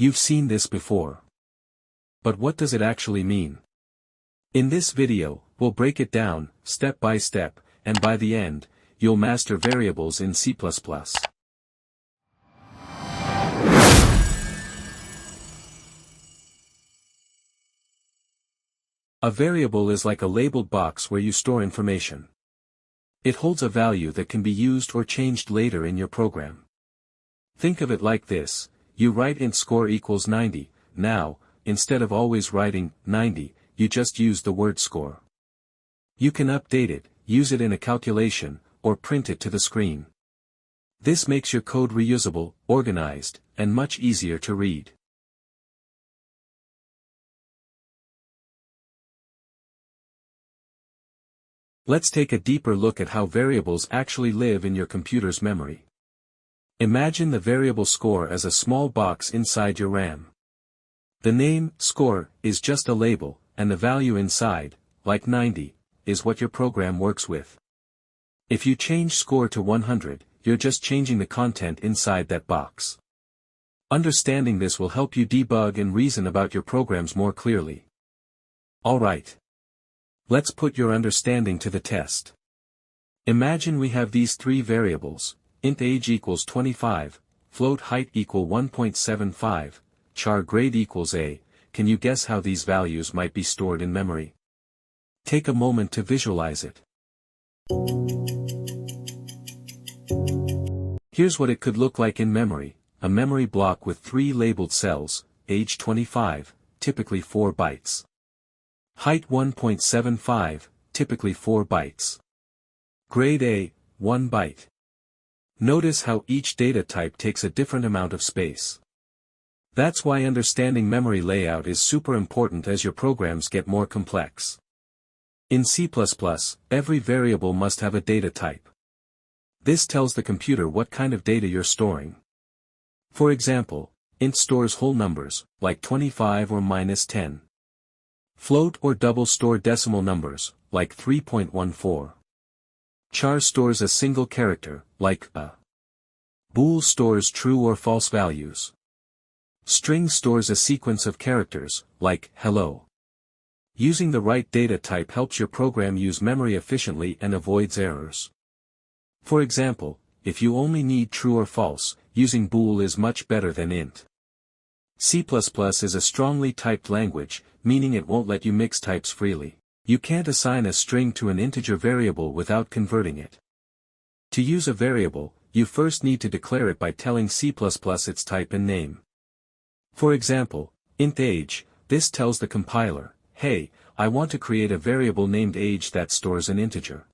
You've seen this before. But what does it actually mean? In this video, we'll break it down, step by step, and by the end, you'll master variables in C++. A variable is like a labeled box where you store information. It holds a value that can be used or changed later in your program. Think of it like this: you write int score equals 90, now, instead of always writing 90, you just use the word score. You can update it, use it in a calculation, or print it to the screen. This makes your code reusable, organized, and much easier to read. Let's take a deeper look at how variables actually live in your computer's memory. Imagine the variable score as a small box inside your RAM. The name, score, is just a label, and the value inside, like 90, is what your program works with. If you change score to 100, you're just changing the content inside that box. Understanding this will help you debug and reason about your programs more clearly. Alright. Let's put your understanding to the test. Imagine we have these three variables: int age equals 25, float height equal 1.75, char grade equals A. Can you guess how these values might be stored in memory? Take a moment to visualize it. Here's what it could look like in memory: a memory block with three labeled cells, age 25, typically 4 bytes. Height 1.75, typically 4 bytes. Grade A, 1 byte. Notice how each data type takes a different amount of space. That's why understanding memory layout is super important as your programs get more complex. In C++, every variable must have a data type. This tells the computer what kind of data you're storing. For example, int stores whole numbers, like 25 or -10. Float or double store decimal numbers, like 3.14. Char stores a single character, like a. Bool stores true or false values. String stores a sequence of characters, like hello. Using the right data type helps your program use memory efficiently and avoids errors. For example, if you only need true or false, using bool is much better than int. C++ is a strongly typed language, meaning it won't let you mix types freely. You can't assign a string to an integer variable without converting it. To use a variable, you first need to declare it by telling C++ its type and name. For example, int age, this tells the compiler, hey, I want to create a variable named age that stores an integer.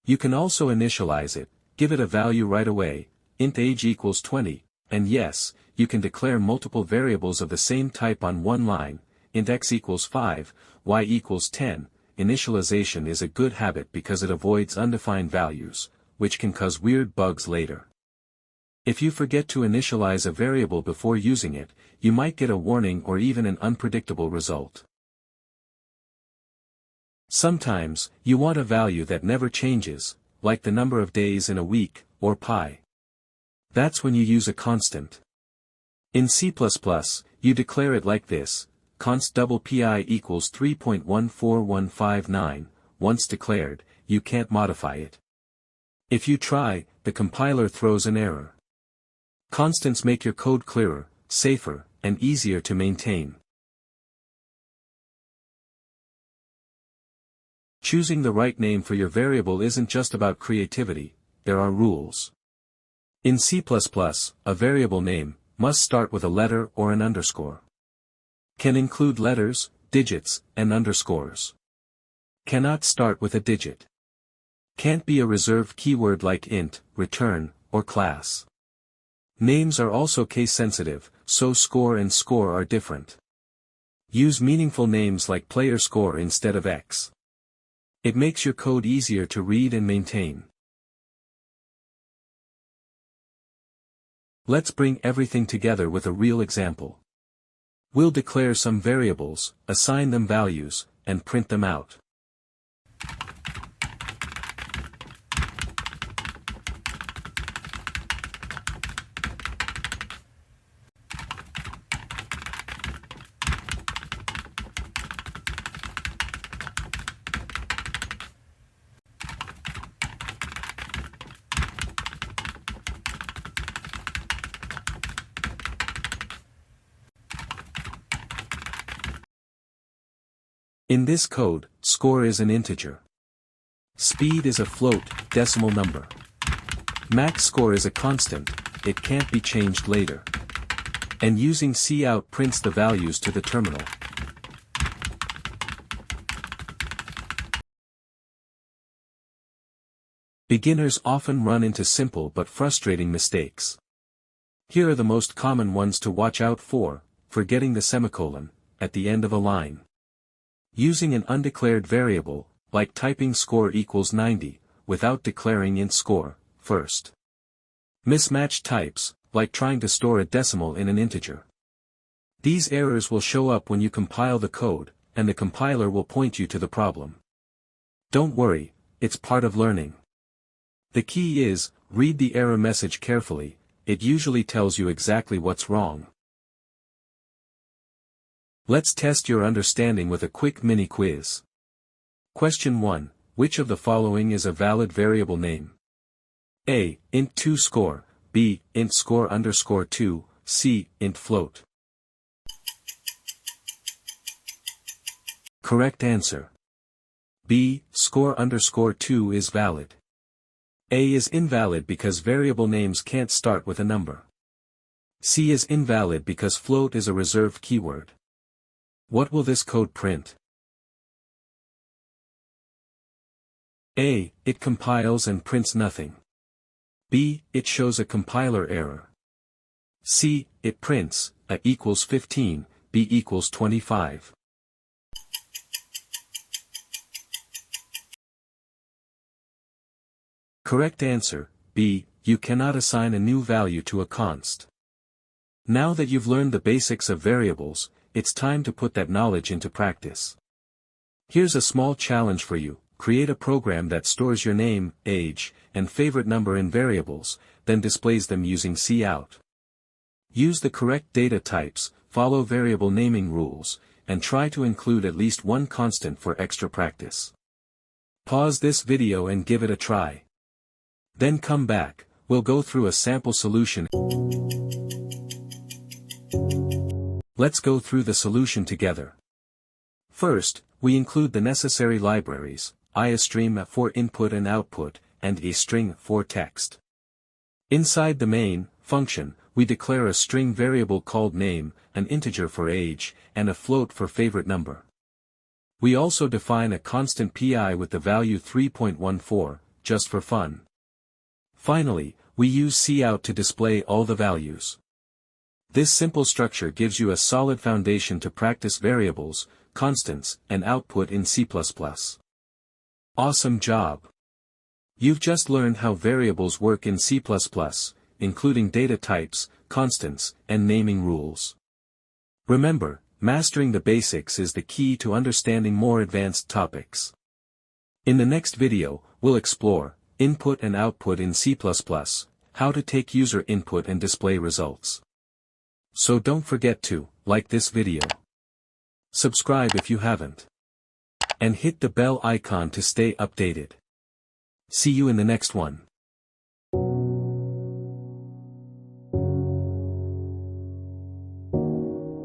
You can also initialize it, give it a value right away, int age equals 20, and yes, you can declare multiple variables of the same type on one line, int x equals 5, y equals 10. Initialization is a good habit because it avoids undefined values, which can cause weird bugs later. If you forget to initialize a variable before using it, you might get a warning or even an unpredictable result. Sometimes, you want a value that never changes, like the number of days in a week, or pi. That's when you use a constant. In C++, you declare it like this: const pi equals 3.14159, once declared, you can't modify it. If you try, the compiler throws an error. Constants make your code clearer, safer, and easier to maintain. Choosing the right name for your variable isn't just about creativity, there are rules. In C++, a variable name must start with a letter or an underscore. Can include letters, digits, and underscores. Cannot start with a digit. Can't be a reserved keyword like int, return, or class. Names are also case-sensitive, so score and score are different. Use meaningful names like player score instead of x. It makes your code easier to read and maintain. Let's bring everything together with a real example. We'll declare some variables, assign them values, and print them out. In this code, score is an integer. Speed is a float, decimal number. Max score is a constant, it can't be changed later. And using cout prints the values to the terminal. Beginners often run into simple but frustrating mistakes. Here are the most common ones to watch out for: forgetting the semicolon at the end of a line. Using an undeclared variable, like typing score equals 90, without declaring int score first. Mismatched types, like trying to store a decimal in an integer. These errors will show up when you compile the code, and the compiler will point you to the problem. Don't worry, it's part of learning. The key is, read the error message carefully, it usually tells you exactly what's wrong. Let's test your understanding with a quick mini quiz. Question 1. Which of the following is a valid variable name? A. int2 score, B. int score underscore 2, C. int float. Correct answer. B. Score underscore 2 is valid. A is invalid because variable names can't start with a number. C is invalid because float is a reserved keyword. What will this code print? A. It compiles and prints nothing. B. It shows a compiler error. C. It prints A equals 15, B equals 25. Correct answer, B. You cannot assign a new value to a const. Now that you've learned the basics of variables, it's time to put that knowledge into practice. Here's a small challenge for you: create a program that stores your name, age, and favorite number in variables, then displays them using cout. Use the correct data types, follow variable naming rules, and try to include at least one constant for extra practice. Pause this video and give it a try. Then come back, we'll go through a sample solution. Let's go through the solution together. First, we include the necessary libraries, iostream for input and output, and astring for text. Inside the main function, we declare a string variable called name, an integer for age, and a float for favorite number. We also define a constant pi with the value 3.14, just for fun. Finally, we use cout to display all the values. This simple structure gives you a solid foundation to practice variables, constants, and output in C++. Awesome job! You've just learned how variables work in C++, including data types, constants, and naming rules. Remember, mastering the basics is the key to understanding more advanced topics. In the next video, we'll explore input and output in C++, how to take user input and display results. So don't forget to like this video. Subscribe if you haven't. And hit the bell icon to stay updated. See you in the next one.